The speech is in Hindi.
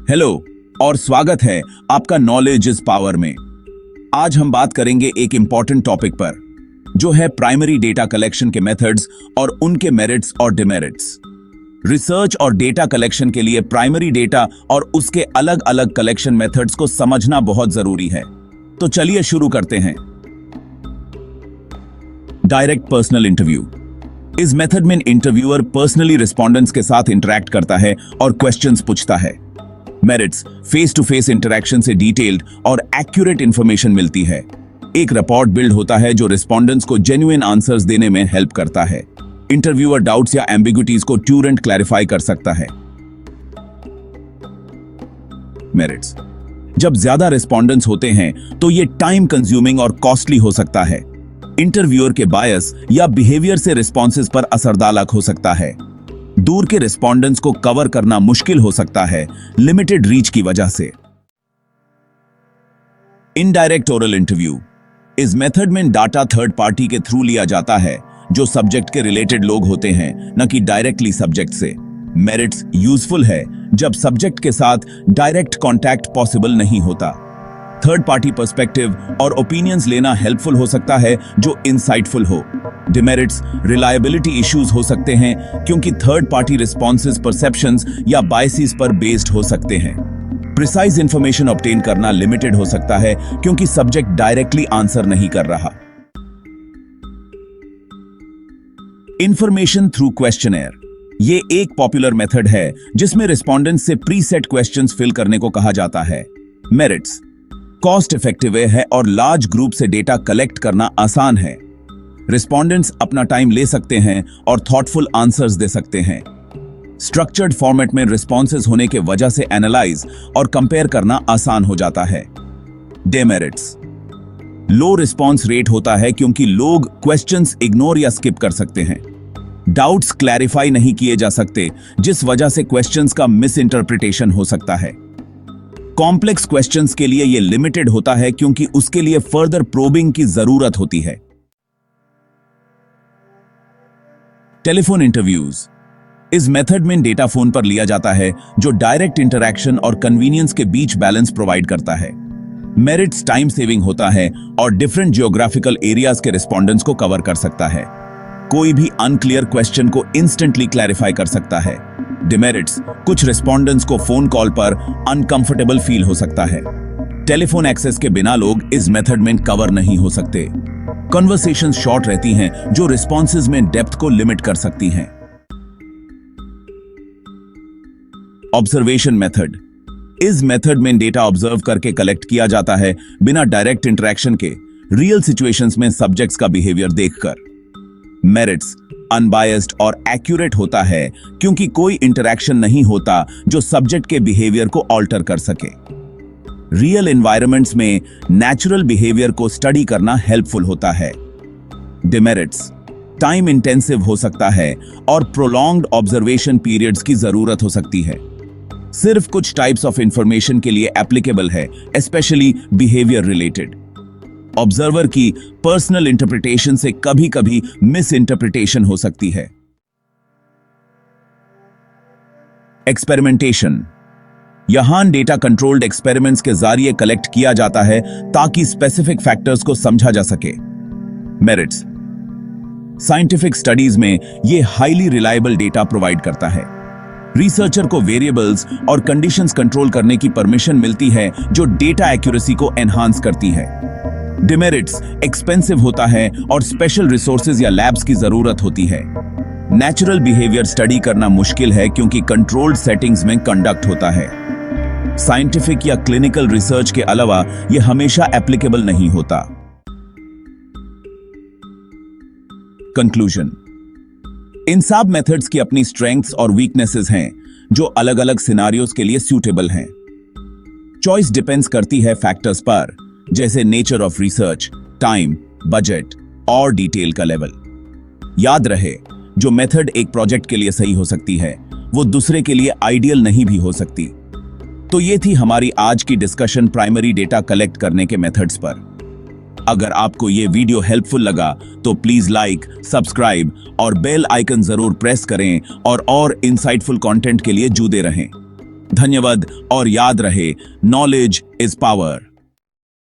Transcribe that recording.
हेलो और स्वागत है आपका नॉलेज इज पावर में। आज हम बात करेंगे एक इंपॉर्टेंट टॉपिक पर, जो है प्राइमरी डेटा कलेक्शन के मेथड्स और उनके मेरिट्स और डिमेरिट्स। रिसर्च और डेटा कलेक्शन के लिए प्राइमरी डेटा और उसके अलग अलग कलेक्शन मेथड्स को समझना बहुत जरूरी है। तो चलिए शुरू करते हैं। Direct personal interview. इस मेथड में इंटरव्यूअर पर्सनली रिस्पोंडेंट्स के साथ इंटरैक्ट करता है और क्वेश्चंस पूछता है। Merits, face to face interaction से डिटेल्ड और एक्यूरेट इंफॉर्मेशन मिलती है। एक रिपोर्ट बिल्ड होता है जो रिस्पोंडेंट्स को जेन्युइन आंसर्स देने में हेल्प करता है। इंटरव्यूअर डाउट्स या एम्बिग्युइटीज को ट्यूरेंट क्लैरिफाई कर सकता है। मेरिट्स, जब ज्यादा रिस्पोंडेंट्स होते हैं तो ये टाइम कंज्यूमिंग और कॉस्टली हो सकता है। इंटरव्यूअर के बायस या बिहेवियर से रिस्पॉन्सेज पर असरदार हो सकता है। दूर के रिस्पोंडेंट्स को कवर करना मुश्किल हो सकता है लिमिटेड रीच की वजह से। Indirect oral interview. इस मेथड में डाटा थर्ड पार्टी के थ्रू लिया जाता है, जो सब्जेक्ट के रिलेटेड लोग होते हैं, न कि डायरेक्टली सब्जेक्ट से। मेरिट्स यूजफुल है जब सब्जेक्ट के साथ डायरेक्ट कांटेक्ट पॉसिबल नहीं होता। थर्ड पार्टी पर्सपेक्टिव और ओपिनियंस लेना हेल्पफुल हो सकता है जो इंसाइटफुल हो। डिमेरिट्स, रिलायबिलिटी इश्यूज हो सकते हैं क्योंकि थर्ड पार्टी रिस्पॉन्सेज परसेप्शंस या बायसेस पर बेस्ड हो सकते हैं। प्रिसाइज इंफॉर्मेशन ऑब्टेन करना लिमिटेड हो सकता है क्योंकि सब्जेक्ट डायरेक्टली आंसर नहीं कर रहा। Information through questionnaire. ये एक पॉपुलर मेथड है जिसमें रिस्पोंडेंट्स से प्रीसेट क्वेश्चंस फिल करने को कहा जाता है। मेरिट्स, कॉस्ट इफेक्टिव है और लार्ज ग्रुप से डेटा कलेक्ट करना आसान है। रिस्पोंडेंट्स अपना टाइम ले सकते हैं और थॉटफुल आंसर्स दे सकते हैं। स्ट्रक्चर्ड फॉर्मेट में रिस्पॉन्सेज होने के वजह से एनालाइज और कंपेयर करना आसान हो जाता है। डेमेरिट्स, लो रिस्पॉन्स रेट होता है क्योंकि लोग क्वेश्चंस इग्नोर या स्किप कर सकते हैं। डाउट्स क्लैरिफाई नहीं किए जा सकते, जिस वजह से क्वेश्चंस का मिस इंटरप्रिटेशन हो सकता है। कॉम्प्लेक्स क्वेश्चंस के लिए यह लिमिटेड होता है क्योंकि उसके लिए फर्दर प्रोबिंग की जरूरत होती है। Telephone interviews. इस मेथड में डेटा फोन पर लिया जाता है, जो डायरेक्ट इंटरैक्शन और कन्वीनियंस के बीच बैलेंस प्रोवाइड करता है। मेरिट्स, टाइम सेविंग होता है और डिफरेंट जियोग्राफिकल एरियाज के रिस्पोंडेंट्स को कवर कर सकता है। कोई भी अनक्लियर क्वेश्चन को इंस्टेंटली क्लैरिफाई कर सकता है। डिमेरिट्स, कुछ रिस्पोंडेंट्स को फोन कॉल पर अनकंफर्टेबल फील हो सकता है। टेलीफोन एक्सेस के बिना लोग इस मेथड में कवर नहीं हो सकते। कन्वर्सेशंस शॉर्ट रहती हैं, जो रिस्पॉन्सेज में डेप्थ को लिमिट कर सकती हैं। Observation method. इस मेथड में डेटा ऑब्जर्व करके कलेक्ट किया जाता है बिना डायरेक्ट इंटरैक्शन के, रियल सिचुएशंस में सब्जेक्ट्स का बिहेवियर देखकर। मेरिट्स, अनबायस्ड और एक्यूरेट होता है क्योंकि कोई इंटरैक्शन नहीं होता जो सब्जेक्ट के बिहेवियर को ऑल्टर कर सके। रियल एनवायरनमेंट्स में नेचुरल बिहेवियर को स्टडी करना हेल्पफुल होता है। डिमेरिट्स, टाइम इंटेंसिव हो सकता है और प्रोलॉन्ग्ड ऑब्जर्वेशन पीरियड्स की जरूरत हो सकती है। सिर्फ कुछ टाइप्स ऑफ इंफॉर्मेशन के लिए एप्लीकेबल है, स्पेशली बिहेवियर रिलेटेड। ऑब्जर्वर की पर्सनल इंटरप्रिटेशन से कभी कभी मिस इंटरप्रिटेशन हो सकती है। एक्सपेरिमेंटेशन। यहां डेटा कंट्रोल्ड एक्सपेरिमेंट्स के जरिए कलेक्ट किया जाता है ताकि स्पेसिफिक फैक्टर्स को समझा जा सके। मेरिट्स, साइंटिफिक स्टडीज में यह हाईली रिलायबल डेटा प्रोवाइड करता है। रिसर्चर को वेरिएबल्स और कंडीशंस कंट्रोल करने की परमिशन मिलती है, जो डेटा एक्यूरेसी को एनहांस करती है। डिमेरिट्स, एक्सपेंसिव होता है और स्पेशल रिसोर्सेज या लैब्स की जरूरत होती है। नेचुरल बिहेवियर स्टडी करना मुश्किल है क्योंकि कंट्रोल्ड सेटिंग्स में कंडक्ट होता है। साइंटिफिक या क्लिनिकल रिसर्च के अलावा यह हमेशा एप्लीकेबल नहीं होता। कंक्लूजन। इन सब मेथड्स की अपनी स्ट्रेंथ्स और वीकनेसेस हैं, जो अलग अलग सिनारियोज के लिए सूटेबल हैं। चॉइस डिपेंड्स करती है फैक्टर्स पर, जैसे nature of research, time, budget और डिटेल का लेवल। याद रहे, जो मेथड एक प्रोजेक्ट के लिए सही हो सकती है, वो दूसरे के लिए आइडियल नहीं भी हो सकती। तो ये थी हमारी आज की डिस्कशन प्राइमरी डेटा कलेक्ट करने के मेथड्स पर। अगर आपको ये वीडियो हेल्पफुल लगा तो प्लीज लाइक, सब्सक्राइब और बेल आइकन जरूर प्रेस करें और इंसाइटफुल कंटेंट के लिए जुड़े रहें। धन्यवाद और याद रहे, नॉलेज इज पावर।